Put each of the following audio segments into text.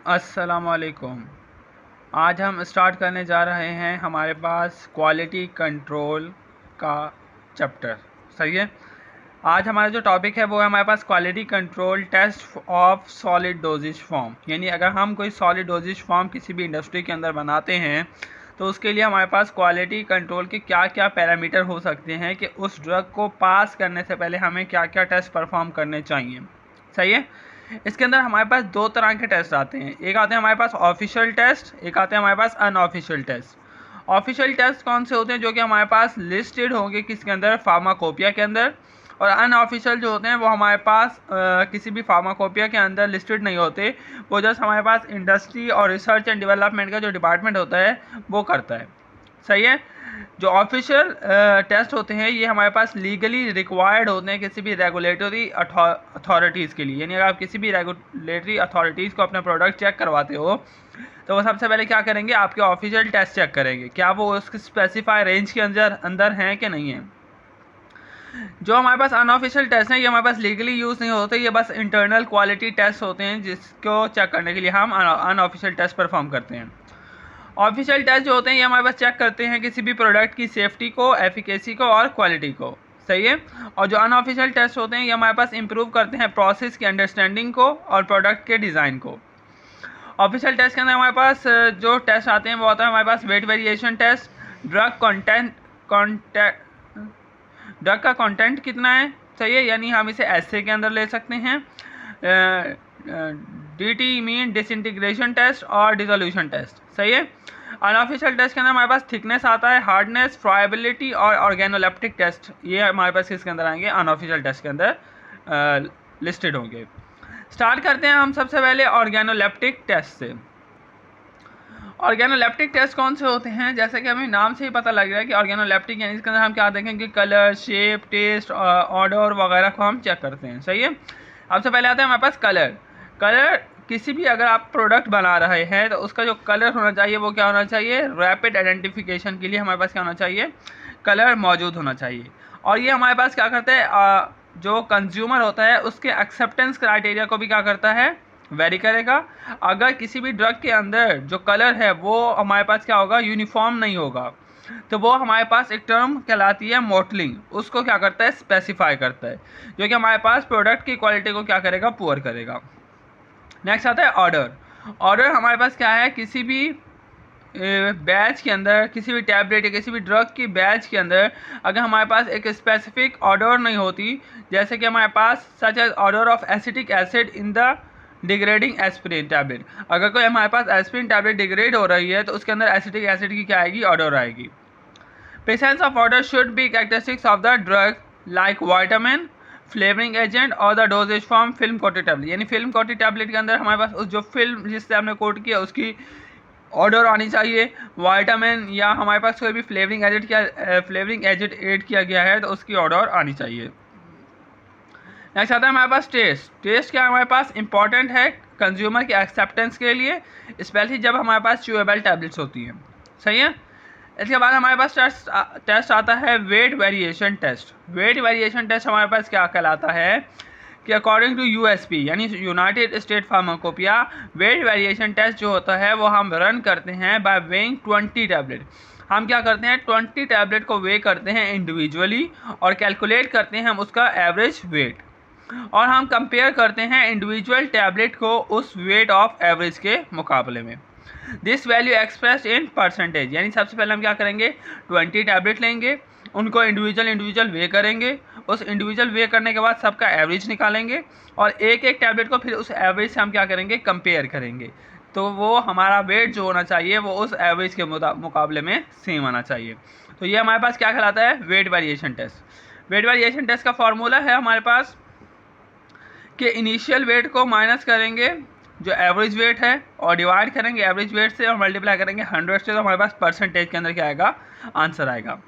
अस्सलामुअलैकुम। आज हम स्टार्ट करने जा रहे हैं हमारे पास क्वालिटी कंट्रोल का चैप्टर। सही है। आज हमारा जो टॉपिक है वो है हमारे पास quality control test of solid dosage form. यानी अगर हम कोई सॉलिड डोजेज फॉर्म किसी भी इंडस्ट्री के अंदर बनाते हैं तो उसके लिए हमारे पास क्वालिटी कंट्रोल के क्या क्या पैरामीटर हो सकते हैं कि उस ड्रग को पास करने से पहले हमें क्या क्या टेस्ट परफॉर्म करने चाहिए। सही है। इसके अंदर हमारे पास दो तरह के टेस्ट आते हैं। एक आते हैं हमारे पास ऑफिशियल टेस्ट, एक आते हैं हमारे पास अनऑफिशियल टेस्ट। ऑफिशियल टेस्ट कौन से होते हैं? जो कि हमारे पास लिस्टेड होंगे किसके अंदर, फार्माकोपिया के अंदर। और अनऑफिशियल जो होते हैं वो हमारे पास किसी भी फार्माकोपिया के अंदर लिस्टेड नहीं होते। वो जस्ट हमारे पास इंडस्ट्री और रिसर्च एंड डेवलपमेंट का जो डिपार्टमेंट होता है वो करता है। सही है। जो ऑफिशियल टेस्ट होते हैं ये हमारे पास लीगली रिक्वायर्ड होते हैं किसी भी रेगुलेटरी अथॉरिटीज़ के लिए। यानी अगर आप किसी भी रेगुलेटरी अथॉरिटीज़ को अपना प्रोडक्ट चेक करवाते हो तो वो सबसे पहले क्या करेंगे, आपके ऑफिशियल टेस्ट चेक करेंगे क्या वो उसके स्पेसिफाई रेंज के अंदर हैं कि नहीं है। जो हमारे पास अनऑफिशियल टेस्ट हैं ये हमारे पास लीगली यूज़ नहीं होते, ये बस इंटरनल क्वालिटी टेस्ट होते हैं जिसको चेक करने के लिए हम अनऑफिशियल टेस्ट परफॉर्म करते हैं। ऑफिशियल टेस्ट जो होते हैं ये हमारे पास चेक करते हैं किसी भी प्रोडक्ट की सेफ्टी को, एफिकेसी को और क्वालिटी को। सही है। और जो अनऑफिशियल टेस्ट होते हैं ये हमारे पास इंप्रूव करते हैं प्रोसेस की अंडरस्टैंडिंग को और प्रोडक्ट के डिज़ाइन को। ऑफिशियल टेस्ट के अंदर हमारे पास जो टेस्ट आते हैं वो आता है हमारे पास वेट वेरिएशन टेस्ट, ड्रग का कंटेंट कितना है। सही है। यानी हम इसे एसए के अंदर ले सकते हैं। DT मीन डिसइंटीग्रेशन टेस्ट और डिसोल्यूशन टेस्ट। सही है। अनऑफिशियल टेस्ट के अंदर हमारे पास थिकनेस आता है, हार्डनेस, फ्राइबिलिटी और ऑर्गेनोलेप्टिक टेस्ट। ये हमारे पास किसके अंदर आएंगे, अनऑफिशियल टेस्ट के अंदर लिस्टेड होंगे। स्टार्ट करते हैं हम सबसे पहले ऑर्गेनोलेप्टिक टेस्ट से। ऑर्गेनोलेप्टिक टेस्ट कौन से होते हैं? जैसे कि हमें नाम से ही पता लग रहा है कि ऑर्गेनोलेप्टिक यानी इसके अंदर हम क्या देखेंगे, कलर, शेप, टेस्ट, ऑर्डर वगैरह को हम चेक करते हैं। सही है। सबसे पहले आता है हमारे पास कलर। कलर किसी भी अगर आप प्रोडक्ट बना रहे हैं तो उसका जो कलर होना चाहिए वो क्या होना चाहिए, रैपिड आइडेंटिफिकेशन के लिए हमारे पास क्या होना चाहिए, कलर मौजूद होना चाहिए। और ये हमारे पास क्या करता है, जो कंज्यूमर होता है उसके एक्सेप्टेंस क्राइटेरिया को भी क्या करता है, वेरी करेगा। अगर किसी भी ड्रग के अंदर जो कलर है वो हमारे पास क्या होगा, यूनिफॉर्म नहीं होगा, तो वो हमारे पास एक टर्म कहलाती है मोटलिंग, उसको क्या करता है, स्पेसिफाई करता है, जो कि हमारे पास प्रोडक्ट की क्वालिटी को क्या करेगा, पुअर करेगा। नेक्स्ट आता है ऑर्डर। ऑर्डर हमारे पास क्या है, किसी भी बैच के अंदर, किसी भी टैबलेट या किसी भी ड्रग की बैच के अंदर अगर हमारे पास एक स्पेसिफिक ऑर्डर नहीं होती, जैसे कि हमारे पास such as odour of acetic acid in the degrading aspirin tablet. अगर कोई हमारे पास एस्पिरिन टैबलेट डिग्रेड हो रही है तो उसके अंदर एसिटिक एसिड की क्या आएगी, ऑर्डर आएगी। Presence of odour should be characteristics of the drug like vitamin, flavouring agent और the dosage form film coated tablet. यानी फिल्म कोटेड टैबलेट के अंदर हमारे पास उस जो फिल्म जिससे हमने कोट किया उसकी ऑर्डर आनी चाहिए। वाइटामिन या हमारे पास कोई भी फ्लेवरिंग एजेंट ऐड किया गया है तो उसकी ऑर्डर आनी चाहिए। नेक्स्ट आता है हमारे पास टेस्ट। टेस्ट क्या हमारे पास इंपॉर्टेंट है कंज्यूमर के एक्सेप्टेंस के लिए, स्पेशली जब हमारे पास च्यूएबल टैबलेट्स होती हैं। सही है। इसके बाद हमारे पास टेस्ट आता है weight variation test. Weight variation test हमारे पास क्या कहलाता है कि अकॉर्डिंग टू यूएसपी यानी United State Pharmacopoeia, weight variation test जो होता है वो हम रन करते हैं बाय वेइंग 20 टैबलेट। हम क्या करते हैं, 20 टैबलेट को वे करते हैं इंडिविजुअली और कैलकुलेट करते हैं हम उसका एवरेज वेट, और हम कंपेयर करते हैं इंडिविजुअल टैबलेट को उस वेट ऑफ एवरेज के मुकाबले में। This value express in percentage. यानी सबसे पहले हम क्या करेंगे, 20 टैबलेट लेंगे, उनको इंडिविजुअल वे करेंगे, उस इंडिविजुअल वे करने के बाद सबका एवरेज निकालेंगे और एक एक टैबलेट को फिर उस एवरेज से हम क्या करेंगे, कंपेयर करेंगे। तो वो हमारा वेट जो होना चाहिए वो उस एवरेज के मुकाबले में सेम आना चाहिए। तो ये हमारे पास क्या कहलाता है, weight variation test. Weight variation test का फॉर्मूला है हमारे पास कि इनिशियल वेट को माइनस करेंगे जो एवरेज वेट है और डिवाइड करेंगे एवरेज वेट से और मल्टीप्लाई करेंगे 100 से, तो हमारे पास परसेंटेज के अंदर क्या आएगा, आंसर आएगा।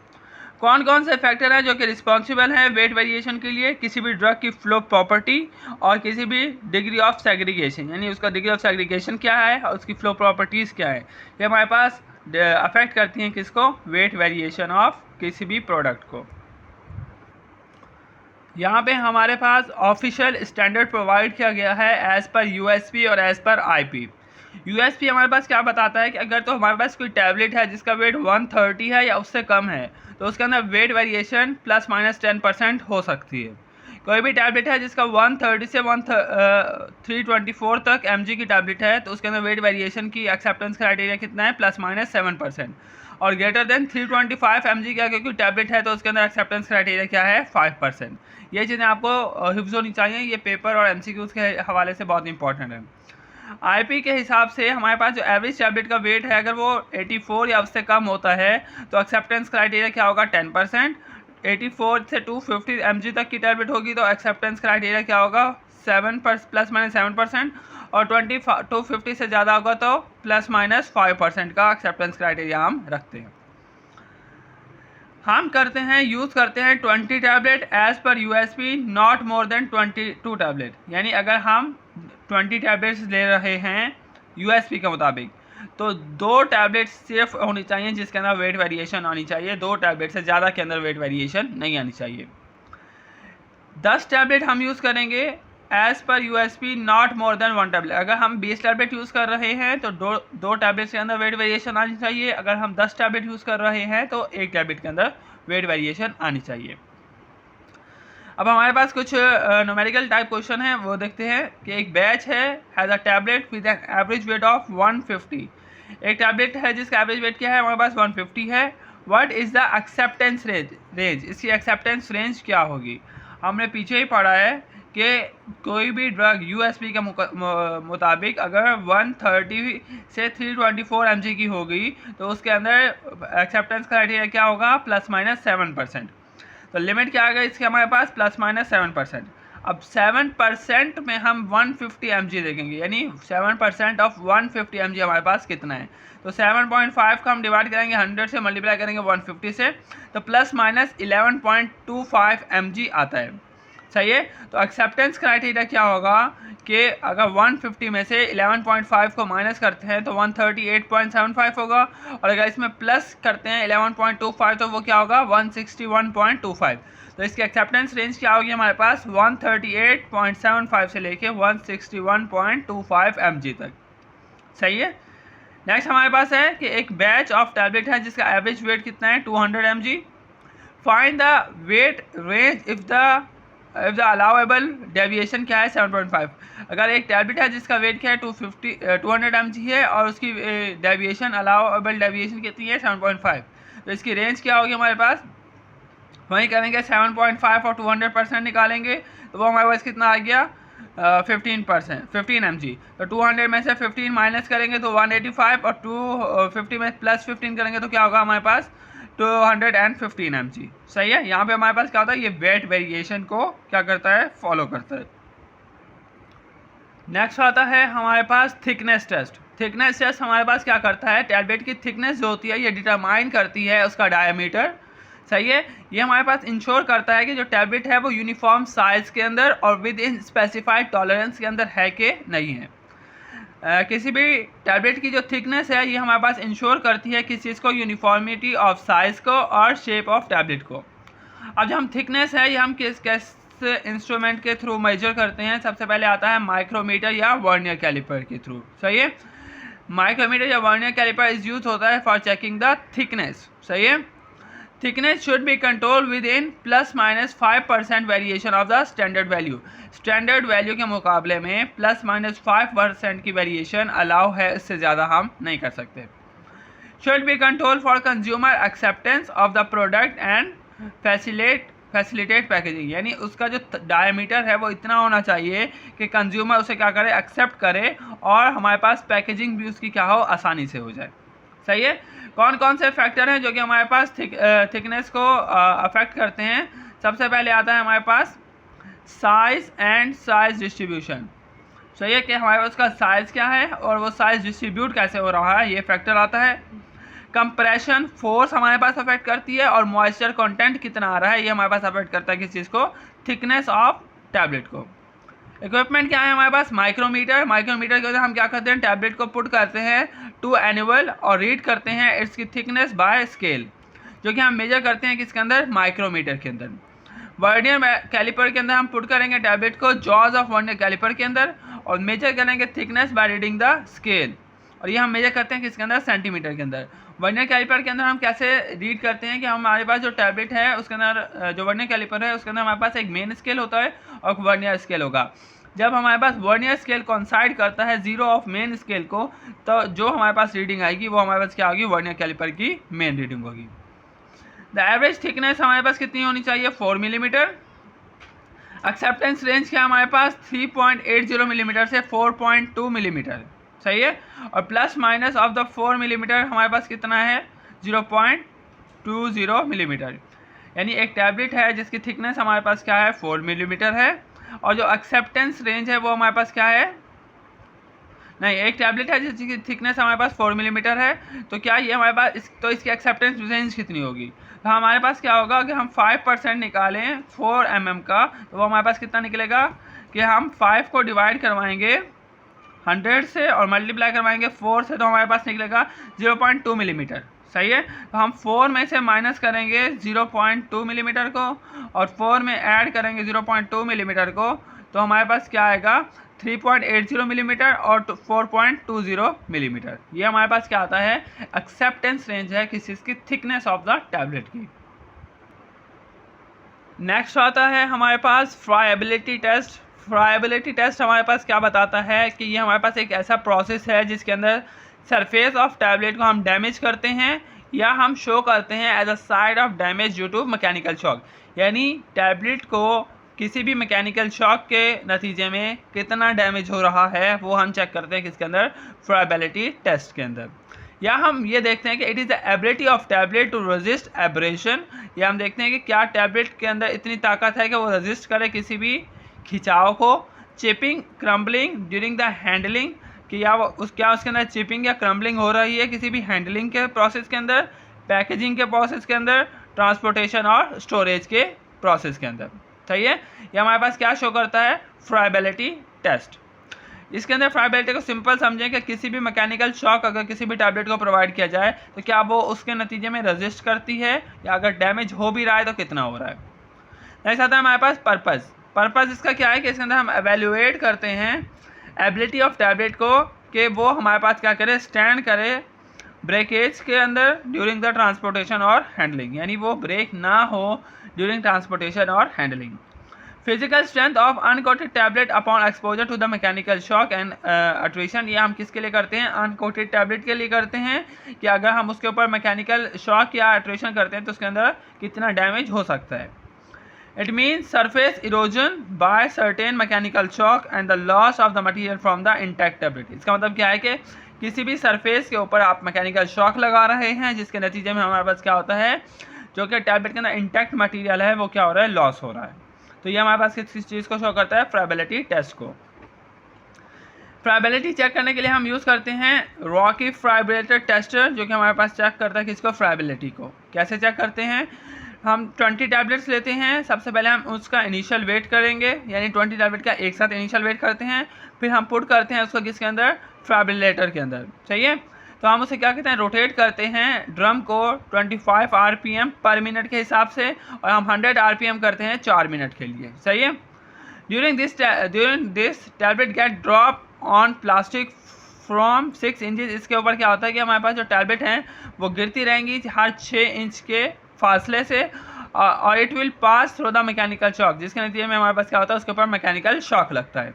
कौन कौन से फैक्टर हैं जो कि रिस्पॉन्सिबल हैं वेट वेरिएशन के लिए, किसी भी ड्रग की फ्लो प्रॉपर्टी और किसी भी डिग्री ऑफ सेग्रीगेशन, यानी उसका डिग्री ऑफ सेग्रीगेशन क्या है और उसकी फ्लो प्रॉपर्टीज़ क्या है, ये हमारे पास अफेक्ट करती हैं किसको, वेट वेरिएशन ऑफ किसी भी प्रोडक्ट को। यहाँ पे हमारे पास ऑफिशियल स्टैंडर्ड प्रोवाइड किया गया है एज़ पर यूएसपी और एज़ पर आईपी। यूएसपी हमारे पास क्या बताता है कि अगर तो हमारे पास कोई टैबलेट है जिसका वेट 130 है या उससे कम है तो उसके अंदर वेट वेरिएशन ±10% हो सकती है। कोई भी टैबलेट है जिसका 130 से 324 तक mg की टैबलेट है तो उसके अंदर वेट वेरिएशन की एक्सेप्टेंस क्राइटेरिया कितना है ±7%। और ग्रेटर देन 325 mg का क्योंकि टैबलेट है तो उसके अंदर एक्सेप्टेंस क्राइटेरिया क्या है 5%। ये चीज़ें आपको हिफ्ज़ होनी चाहिए, ये पेपर और MCQs के हवाले से बहुत इंपॉर्टेंट है। आईपी के हिसाब से हमारे पास जो एवरेज टैबलेट का वेट है अगर वो 84 या उससे कम होता है तो एक्सेप्टेंस क्राइटेरिया क्या होगा 10%। 84 से 250 mg तक की टैबलेट होगी तो एक्सेप्टेंस क्राइटेरिया क्या होगा 7% और 250 से ज़्यादा होगा तो ±5% का एक्सेप्टेंस क्राइटेरिया हम रखते हैं। हम यूज़ करते हैं 20 tablet as per USP not more than 22 tablet, यानी अगर हम 20 टैबलेट्स ले रहे हैं यूएसपी के मुताबिक तो 2 टैबलेट सिर्फ होनी चाहिए जिसके अंदर वेट वेरिएशन आनी चाहिए, 2 टैबलेट से ज़्यादा के अंदर वेट वेरिएशन नहीं आनी चाहिए। 10 टैबलेट हम यूज़ करेंगे as per USP not more than 1 tablet. अगर हम 20 टैबलेट यूज़ कर रहे हैं तो दो टैबलेट के अंदर वेट वेरिएशन आनी चाहिए। अगर हम 10 टैबलेट यूज़ कर रहे हैं तो 1 टैबलेट के अंदर वेट वेरिएशन आनी चाहिए। अब हमारे पास कुछ न्यूमेरिकल टाइप क्वेश्चन है, वो देखते हैं कि एक बैच है has a tablet with an average weight of 150। एक टैबलेट है जिसका एवरेज वेट क्या है हमारे पास 150 है। What is the acceptance range, इसकी एक्सेप्टेंस रेंज क्या होगी। हमने पीछे ही पढ़ा है कि कोई भी ड्रग यूएसपी के मुताबिक अगर 130 से 324 mg की होगी तो उसके अंदर एक्सेप्टेंस क्राइटेरिया क्या होगा ±7%। तो लिमिट क्या आ गई इसके हमारे पास ±7%। अब 7% में हम 150 mg देखेंगे, यानी 7% ऑफ 150 mg हमारे पास कितना है। तो 7.5 का हम डिवाइड करेंगे 100 से, मल्टीप्लाई करेंगे 150 से, तो ±11.25 mg आता है। सही है। तो एक्सेप्टेंस क्राइटेरिया क्या होगा कि अगर 150 में से 11.5 को माइनस करते हैं तो 138.75 होगा, और अगर इसमें प्लस करते हैं 11.25 तो वो क्या होगा 161.25। तो इसकी एक्सेप्टेंस रेंज क्या होगी हमारे पास 138.75 से लेके 161.25 mg तक। सही है। नेक्स्ट हमारे पास है कि एक बैच ऑफ टैबलेट है जिसका एवरेज वेट कितना है 200 mg। Find the weight range if the allowable deviation क्या है 7.5। अगर एक टैबलेट है जिसका वेट क्या है 200 mg है और उसकी डेविएशन अलाउेबल डेविएशन कितनी है 7.5, तो इसकी रेंज क्या होगी हमारे पास, वहीं करेंगे 7.5 और 200% निकालेंगे तो वो हमारे पास कितना आ गया 15 mg। तो 200 में से 15 माइनस करेंगे तो 185 और 250 में प्लस 15 करेंगे तो क्या होगा हमारे पास 215 mg। सही है। यहाँ पे हमारे पास क्या होता है, ये वेट वेरिएशन को क्या करता है, फॉलो करता है। नेक्स्ट आता है हमारे पास थिकनेस टेस्ट। थिकनेस टेस्ट हमारे पास क्या करता है, टैबलेट की थिकनेस जो होती है ये डिटरमाइन करती है उसका डायमीटर। सही है। ये हमारे पास इंश्योर करता है कि जो टैबलेट है वो यूनिफॉर्म साइज के अंदर और विद इन स्पेसिफाइड टॉलरेंस के अंदर है कि नहीं है। किसी भी टैबलेट की जो थिकनेस है ये हमारे पास इंश्योर करती है किस चीज़ को, यूनिफॉर्मिटी ऑफ साइज़ को और शेप ऑफ टैबलेट को। अब जो हम थिकनेस है ये हम किस इंस्ट्रूमेंट के थ्रू मेजर करते हैं, सबसे पहले आता है माइक्रोमीटर या वर्नियर कैलिपर के थ्रू। सही है। माइक्रोमीटर या वर्नियर कैलिपर इज यूज होता है फॉर चेकिंग द थिकनेस। सही है। Thickness should be control with in ±5% variation of the standard value. Standard value के मुकाबले में ±5% की वेरिएशन अलाउ है, इससे ज़्यादा हम नहीं कर सकते। Should be control for consumer acceptance of the product and facilitate packaging, यानी उसका जो डायमीटर है वो इतना होना चाहिए कि कंज्यूमर उसे क्या करे, एक्सेप्ट करे और हमारे पास पैकेजिंग भी उसकी क्या हो, आसानी से हो जाए। सही है। कौन कौन से फैक्टर हैं जो कि हमारे पास थिकनेस को अफेक्ट करते हैं। सबसे पहले आता है हमारे पास साइज एंड साइज डिस्ट्रीब्यूशन। सही है कि हमारे पास उसका साइज़ क्या है और वो साइज डिस्ट्रीब्यूट कैसे हो रहा है, ये फैक्टर आता है। कंप्रेशन फोर्स हमारे पास अफेक्ट करती है और मॉइस्चर कंटेंट कितना आ रहा है ये हमारे पास अफेक्ट करता है किस चीज़ को, थिकनेस ऑफ टैबलेट को। इक्विपमेंट क्या है हमारे पास, माइक्रोमीटर। माइक्रोमीटर के अंदर हम क्या करते हैं, टैबलेट को पुट करते हैं टू एनुअल और रीड करते हैं इसकी थिकनेस बाय स्केल, जो कि हम मेजर करते हैं किसके अंदर, माइक्रोमीटर के अंदर। वर्नियर कैलिपर के अंदर हम पुट करेंगे टैबलेट को जॉज ऑफ वर्नियर कैलिपर के अंदर और मेजर करेंगे thickness by reading the scale. और ये हम मेजर करते हैं किसके अंदर, सेंटीमीटर के अंदर। वर्नियर कैलिपर के अंदर हम कैसे रीड करते हैं कि हमारे पास जो टैबलेट है उसके अंदर जो वर्नियर कैलिपर है उसके अंदर हमारे पास एक मेन स्केल होता है और वर्नियर स्केल होगा। जब हमारे पास वर्नियर स्केल कॉन्साइड करता है जीरो ऑफ मेन स्केल को, तो जो हमारे पास रीडिंग आएगी वो हमारे पास क्या होगी, वर्नियर कैलिपर की मेन रीडिंग होगी। द एवरेज थिकनेस हमारे पास कितनी होनी चाहिए, 4 मिलीमीटर। एक्सेप्टेंस रेंज क्या हमारे पास 3.80 मिलीमीटर से 4.2 मिलीमीटर, सही है। और plus minus of the 4 millimetre हमारे पास कितना है, 0.20 मिलीमीटर। यानी एक टैबलेट है जिसकी थिकनेस हमारे पास क्या है, 4 मिलीमीटर है, और जो एक्सेप्टेंस रेंज है वो हमारे पास क्या है, नहीं, एक टैबलेट है जिसकी थिकनेस हमारे पास 4 मिलीमीटर है, तो क्या ये हमारे पास तो इसकी एक्सेप्टेंस रेंज कितनी होगी, तो हमारे पास क्या होगा कि हम 5% निकालें 4 mm का, तो वो हमारे पास कितना निकलेगा कि हम 5 को डिवाइड करवाएंगे 100 से और मल्टीप्लाई करवाएंगे 4 से, तो हमारे पास निकलेगा 0.2 मिलीमीटर, सही है। तो हम 4 में से माइनस करेंगे 0.2 मिलीमीटर को और 4 में ऐड करेंगे 0.2 मिलीमीटर को, तो हमारे पास क्या आएगा 3.80 मिलीमीटर और 4.20 मिलीमीटर। ये हमारे पास क्या आता है, एक्सेप्टेंस रेंज है किस चीज़ की, थिकनेस ऑफ द टैबलेट की। नेक्स्ट आता है हमारे पास फ्राइबिलिटी टेस्ट। फ्राइबिलिटी टेस्ट हमारे पास क्या बताता है कि ये हमारे पास एक ऐसा प्रोसेस है जिसके अंदर सरफेस ऑफ टैबलेट को हम डैमेज करते हैं या हम शो करते हैं as a side of damage due to mechanical shock. यानी टैबलेट को किसी भी मैकेनिकल शॉक के नतीजे में कितना डैमेज हो रहा है वो हम चेक करते हैं किसके अंदर, फ्राइबिलिटी टेस्ट के अंदर। या हम ये देखते हैं कि it is the ability of tablet to resist abrasion, या हम देखते हैं कि क्या टैबलेट के अंदर इतनी ताकत है कि वो रेजिस्ट करे किसी भी खिंचाव को, chipping crumbling during the handling, कि या उसके अंदर चिपिंग या क्रम्बलिंग हो रही है किसी भी हैंडलिंग के प्रोसेस के अंदर, पैकेजिंग के प्रोसेस के अंदर, ट्रांसपोर्टेशन और स्टोरेज के प्रोसेस के अंदर, सही है। ये हमारे पास क्या शो करता है, फ्राइबिलिटी टेस्ट। इसके अंदर फ्राइबिलिटी को सिंपल समझें कि किसी भी मैकेनिकल शॉक अगर किसी भी टैबलेट को प्रोवाइड किया जाए तो क्या वो उसके नतीजे में रेजिस्ट करती है, या अगर डैमेज हो भी रहा है तो कितना हो रहा है। नेक्स्ट आता है हमारे पास पर्पस इसका क्या है कि इसके अंदर हम एवेल्युएट करते हैं एबिलिटी ऑफ टैबलेट को कि वो हमारे पास क्या करे, स्टैंड करे ब्रेकेज के अंदर ड्यूरिंग द ट्रांसपोर्टेशन और हैंडलिंग, यानी वो ब्रेक ना हो ड्यूरिंग ट्रांसपोर्टेशन और handling. Physical strength of uncoated tablet upon exposure to the mechanical shock and attrition, ये हम किसके लिए करते हैं, अनकोटेड टैबलेट के लिए करते हैं कि अगर हम उसके ऊपर मैकेनिकल शॉक या अट्रीशन करते हैं तो उसके अंदर कितना डैमेज हो सकता है। It means surface erosion by certain mechanical shock and the loss of the material from the intact tablet. इसका मतलब क्या है कि किसी भी सरफेस के ऊपर आप मैकेनिकल शॉक लगा रहे हैं जिसके नतीजे में हमारे पास क्या होता है, जो कि टैबलेट के अंदर इंटैक्ट मटीरियल है वो क्या हो रहा है, लॉस हो रहा है। तो ये हमारे पास किस चीज़ को शो करता है, फ्राइबिलिटी टेस्ट को। फ्राइबिलिटी चेक करने के लिए हम यूज़ करते हैं रॉकी फ्राइबिलिटी टेस्टर, जो कि हमारे पास चेक करता है किसको, फ्राइबिलिटी को। कैसे चेक करते हैं, हम 20 टैबलेट्स लेते हैं, सबसे पहले हम उसका इनिशियल वेट करेंगे, यानी 20 टैबलेट का एक साथ इनिशियल वेट करते हैं, फिर हम पुट करते हैं उसको किसके अंदर, फ्राइबिलेटर के अंदर, सही है। तो हम उसे क्या कहते हैं, रोटेट करते हैं ड्रम को 25 RPM पर मिनट के हिसाब से, और हम 100 RPM करते हैं 4 मिनट के लिए, सही है। During this tablet get drop on plastic from 6 inches. इसके ऊपर क्या होता है कि हमारे पास जो टैबलेट हैं वो गिरती रहेंगी हर 6 इंच के फासले से, और it will pass through the mechanical shock, जिसके नतीजे में हमारे पास क्या होता है, उसके ऊपर मैकेनिकल शॉक लगता है।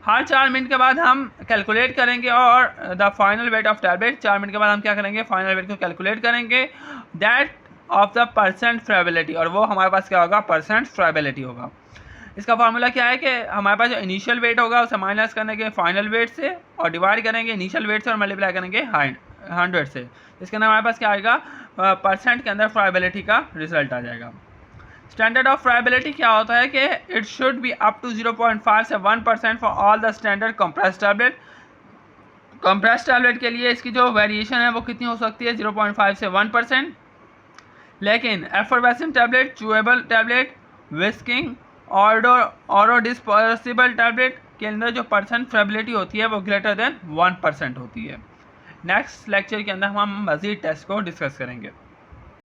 हर 4 मिनट के बाद हम कैलकुलेट करेंगे और the final weight of tablet, 4 minute के बाद हम क्या करेंगे, फाइनल वेट को कैलकुलेट करेंगे, that of the percent friability, और वो हमारे पास क्या होगा, परसेंट फ्राइबिलिटी होगा। इसका फार्मूला क्या है कि हमारे पास जो इनिशियल वेट होगा उसे माइनस करने के फाइनल वेट से, और डिवाइड करेंगे इनिशियल वेट से और मल्टीप्लाई करेंगे 100 से। इसके अंदर हमारे पास क्या आएगा, परसेंट के अंदर फ्राइबिलिटी का रिजल्ट आ जाएगा। स्टैंडर्ड ऑफ फ्राइबिलिटी क्या होता है कि it should be up to 0.5 से 1% for all the standard compress tablet. Compress tablet के लिए इसकी जो वेरिएशन है वो कितनी हो सकती है, 0.5 से 1%। लेकिन effervescent tablet, chewable tablet, whisking और डिस्पर्सिबल टैबलेट के अंदर जो परसेंट फ्राइबिलिटी होती है वो ग्रेटर देन 1% होती है। नेक्स्ट लेक्चर के अंदर हम मज़ीद टेस्ट को डिस्कस करेंगे।